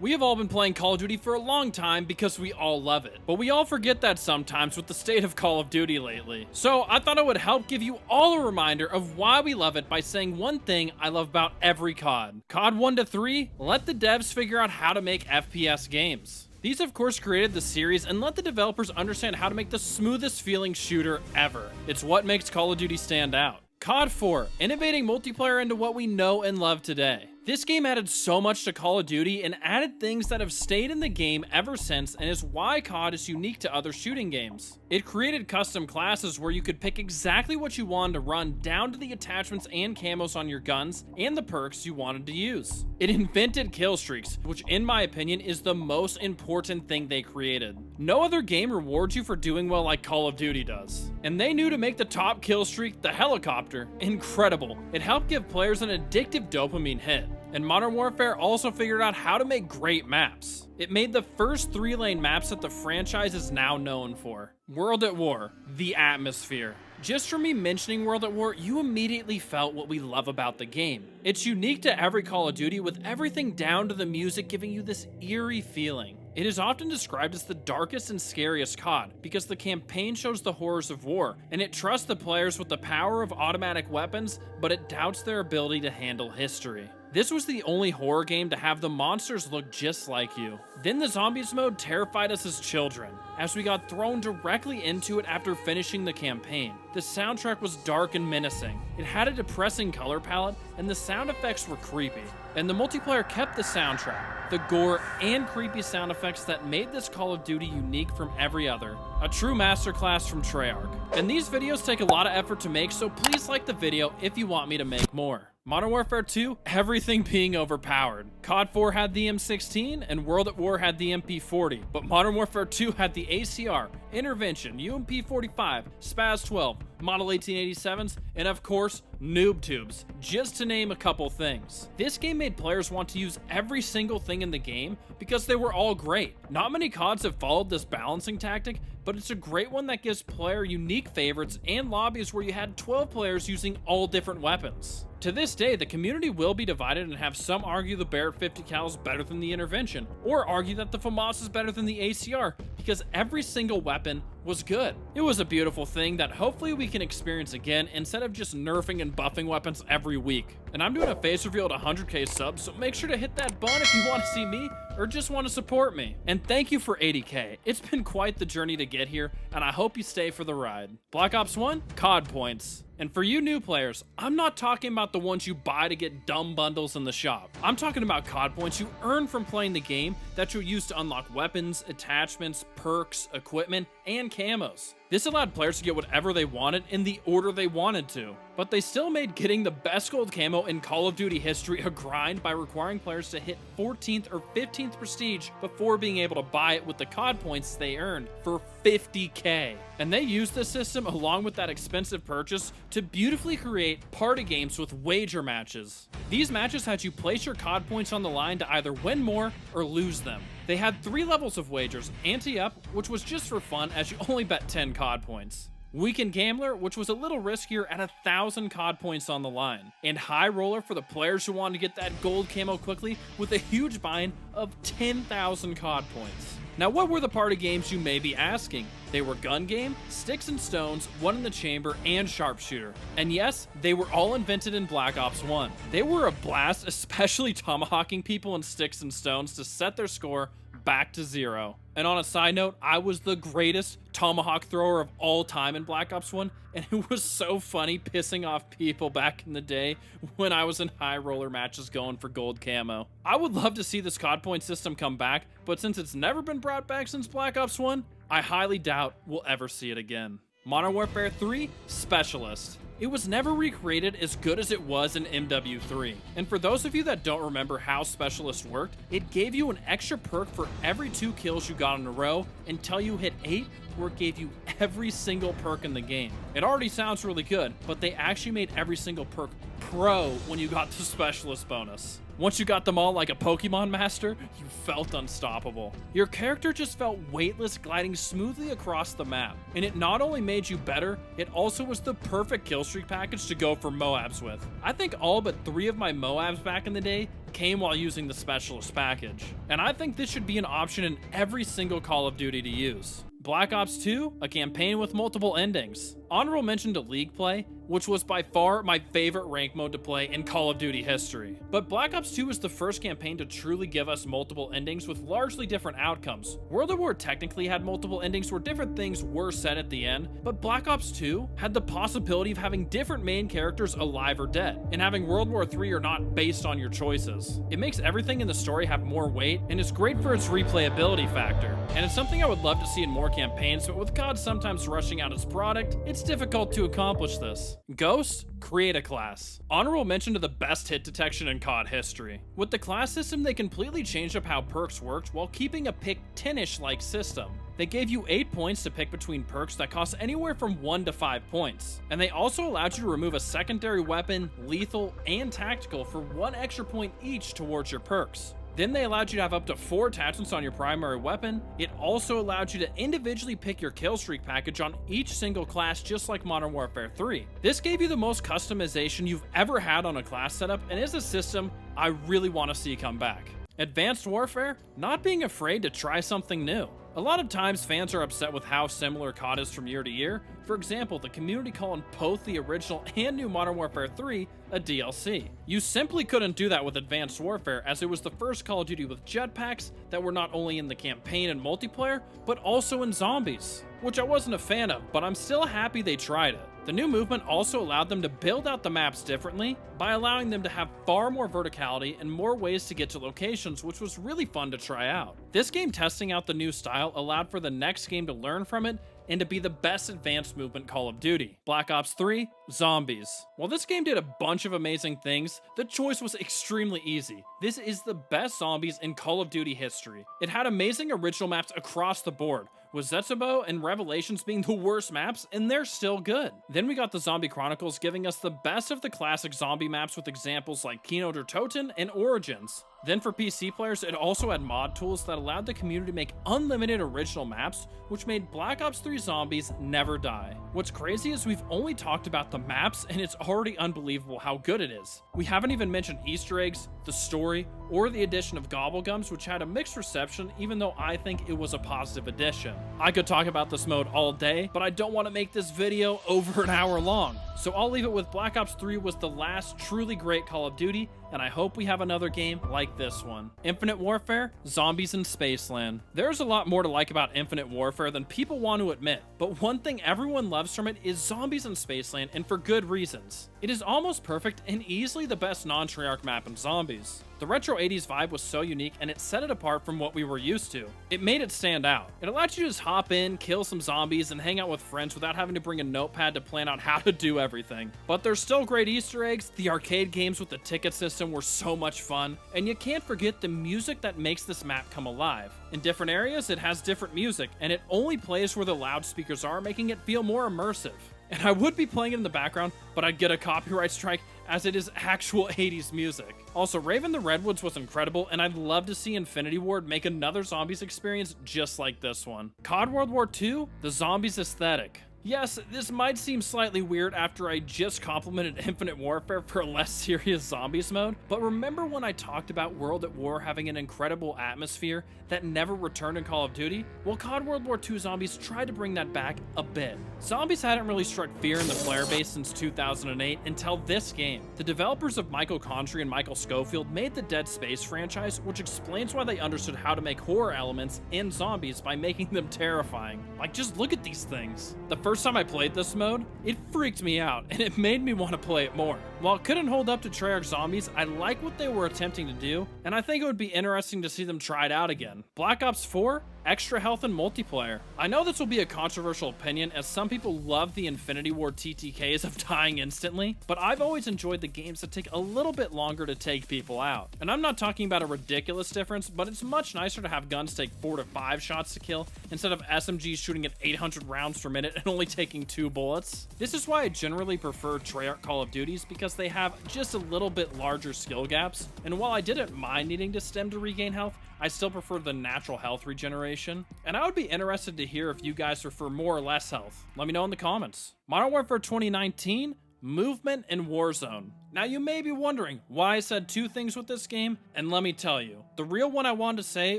We have all been playing Call of Duty for a long time because we all love it, but we all forget that sometimes with the state of Call of Duty lately. So I thought it would help give you all a reminder of why we love it by saying one thing I love about every COD. COD 1 to 3, let the devs figure out how to make FPS games. These of course created the series and let the developers understand how to make the smoothest feeling shooter ever. It's what makes Call of Duty stand out. COD 4, innovating multiplayer into what we know and love today. This game added so much to Call of Duty and added things that have stayed in the game ever since and is why COD is unique to other shooting games. It created custom classes where you could pick exactly what you wanted to run down to the attachments and camos on your guns and the perks you wanted to use. It invented kill streaks, which in my opinion is the most important thing they created. No other game rewards you for doing well like Call of Duty does. And they knew to make the top kill streak, the helicopter, incredible. It helped give players an addictive dopamine hit. And Modern Warfare also figured out how to make great maps. It made the first 3-lane maps that the franchise is now known for. World at War, the atmosphere. Just from me mentioning World at War, you immediately felt what we love about the game. It's unique to every Call of Duty with everything down to the music giving you this eerie feeling. It is often described as the darkest and scariest COD because the campaign shows the horrors of war, and it trusts the players with the power of automatic weapons, but it doubts their ability to handle history. This was the only horror game to have the monsters look just like you. Then the zombies mode terrified us as children, as we got thrown directly into it after finishing the campaign. The soundtrack was dark and menacing. It had a depressing color palette, and the sound effects were creepy. And the multiplayer kept the soundtrack, the gore, and creepy sound effects that made this Call of Duty unique from every other. A true masterclass from Treyarch. And these videos take a lot of effort to make, so please like the video if you want me to make more. Modern Warfare 2, everything being overpowered. COD 4 had the M16, and World at War had the MP40, but Modern Warfare 2 had the ACR, Intervention, UMP45, SPAS 12, Model 1887s, and of course, noob tubes, just to name a couple things. This game made players want to use every single thing in the game because they were all great. Not many CODs have followed this balancing tactic, but it's a great one that gives player unique favorites and lobbies where you had 12 players using all different weapons. To this day, the community will be divided and have some argue the Barrett 50 cal is better than the Intervention, or argue that the FAMAS is better than the ACR, because every single weapon was good. It was a beautiful thing that hopefully we can experience again instead of just nerfing and buffing weapons every week. And I'm doing a face reveal at 100k subs, so make sure to hit that button if you want to see me or just want to support me. And thank you for 80k. It's been quite the journey to get here, and I hope you stay for the ride. Black Ops 1, COD points. And for you new players, I'm not talking about the ones you buy to get dumb bundles in the shop. I'm talking about COD points you earn from playing the game that you'll use to unlock weapons, attachments, perks, equipment, and camos. This allowed players to get whatever they wanted in the order they wanted to, but they still made getting the best gold camo in Call of Duty history a grind by requiring players to hit 14th or 15th prestige before being able to buy it with the COD points they earned for 50k. And they used this system along with that expensive purchase to beautifully create party games with wager matches. These matches had you place your COD points on the line to either win more or lose them. They had 3 levels of wagers: Ante-Up, which was just for fun as you only bet 10 COD points, Weekend Gambler, which was a little riskier at 1,000 COD points on the line, and High Roller for the players who wanted to get that gold camo quickly with a huge buy-in of 10,000 COD points. Now, what were the party games, you may be asking? They were Gun Game, Sticks and Stones, One in the Chamber, and Sharpshooter. And yes, they were all invented in Black Ops 1. They were a blast, especially tomahawking people in Sticks and Stones to set their score back to 0. And on a side note, I was the greatest tomahawk thrower of all time in Black Ops 1, and it was so funny pissing off people back in the day when I was in high roller matches going for gold camo. I would love to see this COD point system come back, but since it's never been brought back since Black Ops 1, I highly doubt we'll ever see it again. Modern Warfare 3, Specialist. It was never recreated as good as it was in MWIII. And for those of you that don't remember how Specialist worked, it gave you an extra perk for every 2 kills you got in a row until you hit 8, where it gave you every single perk in the game. It already sounds really good, but they actually made every single perk pro when you got the Specialist bonus. Once you got them all like a Pokemon master, you felt unstoppable. Your character just felt weightless, gliding smoothly across the map. And it not only made you better, it also was the perfect killstreak package to go for MOABs with. I think all but 3 of my MOABs back in the day came while using the Specialist package. And I think this should be an option in every single Call of Duty to use. Black Ops 2, a campaign with multiple endings. Honorable mention to League play, which was by far my favorite rank mode to play in Call of Duty history. But Black Ops 2 was the first campaign to truly give us multiple endings with largely different outcomes. World at War technically had multiple endings where different things were said at the end, but Black Ops 2 had the possibility of having different main characters alive or dead, and having World War III or not based on your choices. It makes everything in the story have more weight, and it's great for its replayability factor. And it's something I would love to see in more campaigns, but with COD sometimes rushing out its product, it's difficult to accomplish this. Ghosts, create a class. Honorable mention to the best hit detection in COD history. With the class system, they completely changed up how perks worked while keeping a pick 10-ish like system. They gave you 8 points to pick between perks that cost anywhere from 1 to 5 points. And they also allowed you to remove a secondary weapon, lethal, and tactical for 1 extra point each towards your perks. Then they allowed you to have up to 4 attachments on your primary weapon. It also allowed you to individually pick your killstreak package on each single class, just like Modern Warfare 3. This gave you the most customization you've ever had on a class setup, and is a system I really want to see come back. Advanced Warfare, not being afraid to try something new. A lot of times fans are upset with how similar COD is from year to year. For example, the community calling both the original and new Modern Warfare 3 a DLC. You simply couldn't do that with Advanced Warfare, as it was the first Call of Duty with jetpacks that were not only in the campaign and multiplayer, but also in zombies, which I wasn't a fan of, but I'm still happy they tried it. The new movement also allowed them to build out the maps differently by allowing them to have far more verticality and more ways to get to locations, which was really fun to try out. This game testing out the new style allowed for the next game to learn from it and to be the best advanced movement Call of Duty. Black Ops 3, Zombies. While this game did a bunch of amazing things, the choice was extremely easy. This is the best zombies in Call of Duty history. It had amazing original maps across the board, with Zetsubo and Revelations being the worst maps, and they're still good. Then we got the Zombie Chronicles giving us the best of the classic zombie maps with examples like Kino der Toten and Origins. Then for PC players, it also had mod tools that allowed the community to make unlimited original maps, which made Black Ops 3 Zombies never die. What's crazy is we've only talked about the maps, and it's already unbelievable how good it is. We haven't even mentioned Easter eggs, the story, or the addition of Gobblegums, which had a mixed reception, even though I think it was a positive addition. I could talk about this mode all day, but I don't want to make this video over an hour long. So I'll leave it with Black Ops 3 was the last truly great Call of Duty, and I hope we have another game like this one. Infinite Warfare, Zombies in Spaceland. There's a lot more to like about Infinite Warfare than people want to admit, but one thing everyone loves from it is Zombies in Spaceland, and for good reasons. It is almost perfect and easily the best non-Treyarch map in Zombies. The retro 80s vibe was so unique, and it set it apart from what we were used to. It made it stand out. It allowed you to just hop in, kill some zombies, and hang out with friends without having to bring a notepad to plan out how to do everything. But there's still great Easter eggs. The arcade games with the ticket system were so much fun, and you can't forget the music that makes this map come alive. In different areas, it has different music, and it only plays where the loudspeakers are, making it feel more immersive. And I would be playing it in the background, but I'd get a copyright strike as it is actual 80s music. Also, Raven the Redwoods was incredible, and I'd love to see Infinity Ward make another Zombies experience just like this one. COD World War II, the Zombies aesthetic. Yes, this might seem slightly weird after I just complimented Infinite Warfare for a less serious zombies mode, but remember when I talked about World at War having an incredible atmosphere that never returned in Call of Duty? Well, COD World War II Zombies tried to bring that back a bit. Zombies hadn't really struck fear in the player base since 2008 until this game. The developers of Michael Condrey and Michael Schofield made the Dead Space franchise, which explains why they understood how to make horror elements in zombies by making them terrifying. Like, just look at these things. The first time I played this mode, it freaked me out, and it made me want to play it more. While it couldn't hold up to Treyarch Zombies, I like what they were attempting to do, and I think it would be interesting to see them try it out again. Black Ops 4, extra health in multiplayer. I know this will be a controversial opinion, as some people love the Infinity Ward TTKs of dying instantly, but I've always enjoyed the games that take a little bit longer to take people out. And I'm not talking about a ridiculous difference, but it's much nicer to have guns take 4 to 5 shots to kill instead of SMGs shooting at 800 rounds per minute and only taking 2 bullets. This is why I generally prefer Treyarch Call of Duties, because they have just a little bit larger skill gaps, and while I didn't mind needing to stem to regain health, I still prefer the natural health regeneration. And I would be interested to hear if you guys prefer more or less health. Let me know in the comments. Modern Warfare 2019, movement and Warzone. Now you may be wondering why I said 2 things with this game, and let me tell you, the real one I wanted to say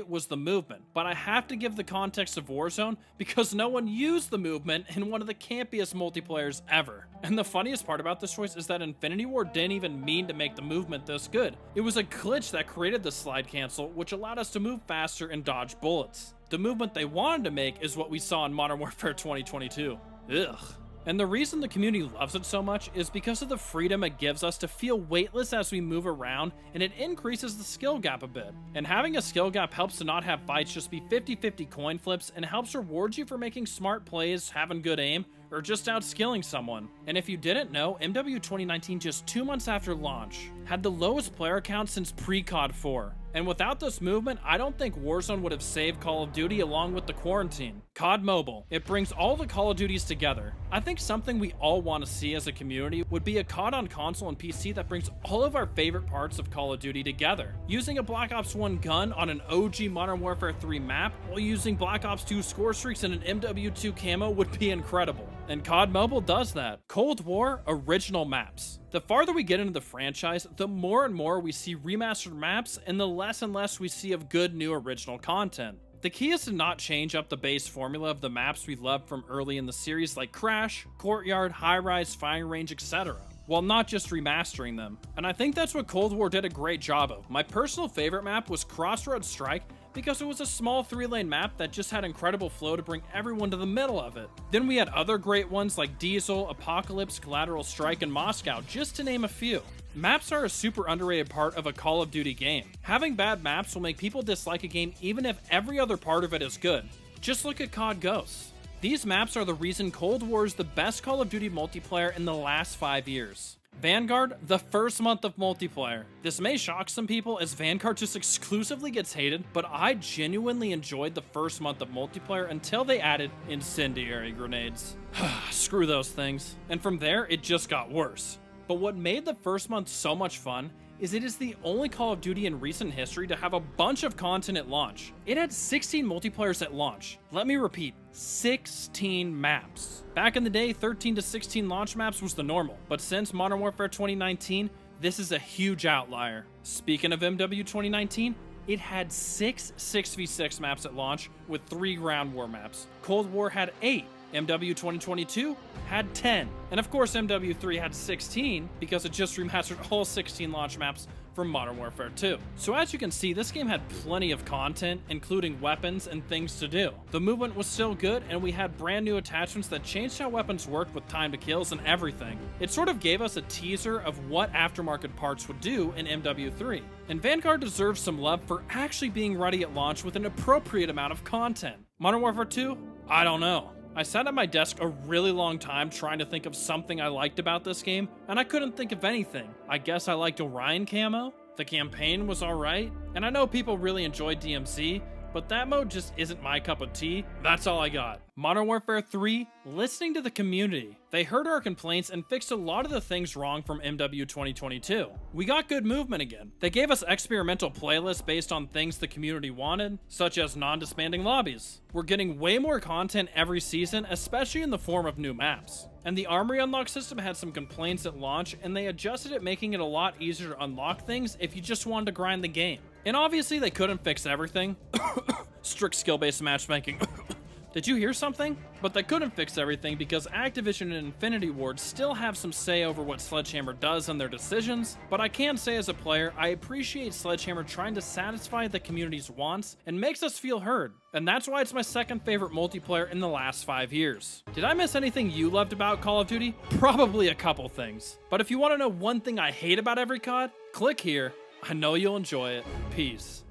was the movement, but I have to give the context of Warzone because no one used the movement in one of the campiest multiplayers ever. And the funniest part about this choice is that Infinity Ward didn't even mean to make the movement this good. It was a glitch that created the slide cancel, which allowed us to move faster and dodge bullets. The movement they wanted to make is what we saw in Modern Warfare 2022. Ugh. And the reason the community loves it so much is because of the freedom it gives us to feel weightless as we move around, and it increases the skill gap a bit. And having a skill gap helps to not have fights just be 50-50 coin flips, and helps reward you for making smart plays, having good aim, or just outskilling someone. And if you didn't know, MW 2019, just 2 months after launch, had the lowest player count since pre-COD 4. And without this movement, I don't think Warzone would have saved Call of Duty along with the quarantine. COD Mobile. It brings all the Call of Duties together. I think something we all want to see as a community would be a COD on console and PC that brings all of our favorite parts of Call of Duty together. Using a Black Ops 1 gun on an OG Modern Warfare 3 map, while using Black Ops 2 score streaks and an MW2 camo would be incredible. And COD Mobile does that. Cold War original maps. The farther we get into the franchise, the more and more we see remastered maps, and the less and less we see of good new original content. The key is to not change up the base formula of the maps we loved from early in the series, like Crash, Courtyard, High Rise, Firing Range, etc., while not just remastering them. And I think that's what Cold War did a great job of. My personal favorite map was Crossroads Strike, because it was a small 3-lane map that just had incredible flow to bring everyone to the middle of it. Then we had other great ones like Diesel, Apocalypse, Collateral Strike, and Moscow, just to name a few. Maps are a super underrated part of a Call of Duty game. Having bad maps will make people dislike a game even if every other part of it is good. Just look at COD Ghosts. These maps are the reason Cold War is the best Call of Duty multiplayer in the last 5 years. Vanguard, the first month of multiplayer. This may shock some people as Vanguard just exclusively gets hated, but I genuinely enjoyed the first month of multiplayer until they added incendiary grenades. Screw those things. And from there, it just got worse. But what made the first month so much fun is it is the only Call of Duty in recent history to have a bunch of content at launch. It had 16 multiplayers at launch. Let me repeat, 16 maps. Back in the day, 13 to 16 launch maps was the normal, but since Modern Warfare 2019, this is a huge outlier. Speaking of MW 2019, it had 6 6v6 maps at launch with 3 ground war maps. Cold War had 8. MW 2022 had 10. And of course MWIII had 16 because it just remastered all 16 launch maps from Modern Warfare 2. So as you can see, this game had plenty of content, including weapons and things to do. The movement was still good, and we had brand new attachments that changed how weapons worked with time to kills and everything. It sort of gave us a teaser of what aftermarket parts would do in MWIII. And Vanguard deserves some love for actually being ready at launch with an appropriate amount of content. Modern Warfare 2? I don't know. I sat at my desk a really long time trying to think of something I liked about this game, and I couldn't think of anything. I guess I liked Orion camo, the campaign was alright, and I know people really enjoyed DMZ, but that mode just isn't my cup of tea. That's all I got. Modern Warfare 3, listening to the community. They heard our complaints and fixed a lot of the things wrong from MW 2022. We got good movement again. They gave us experimental playlists based on things the community wanted, such as non-disbanding lobbies. We're getting way more content every season, especially in the form of new maps. And the Armory unlock system had some complaints at launch, and they adjusted it, making it a lot easier to unlock things if you just wanted to grind the game. And obviously they couldn't fix everything. Strict skill-based matchmaking. Did you hear something? But they couldn't fix everything because Activision and Infinity Ward still have some say over what Sledgehammer does and their decisions, but I can say as a player, I appreciate Sledgehammer trying to satisfy the community's wants and makes us feel heard. And that's why it's my second favorite multiplayer in the last 5 years. Did I miss anything you loved about Call of Duty? Probably a couple things. But if you want to know one thing I hate about every COD, click here. I know you'll enjoy it. Peace.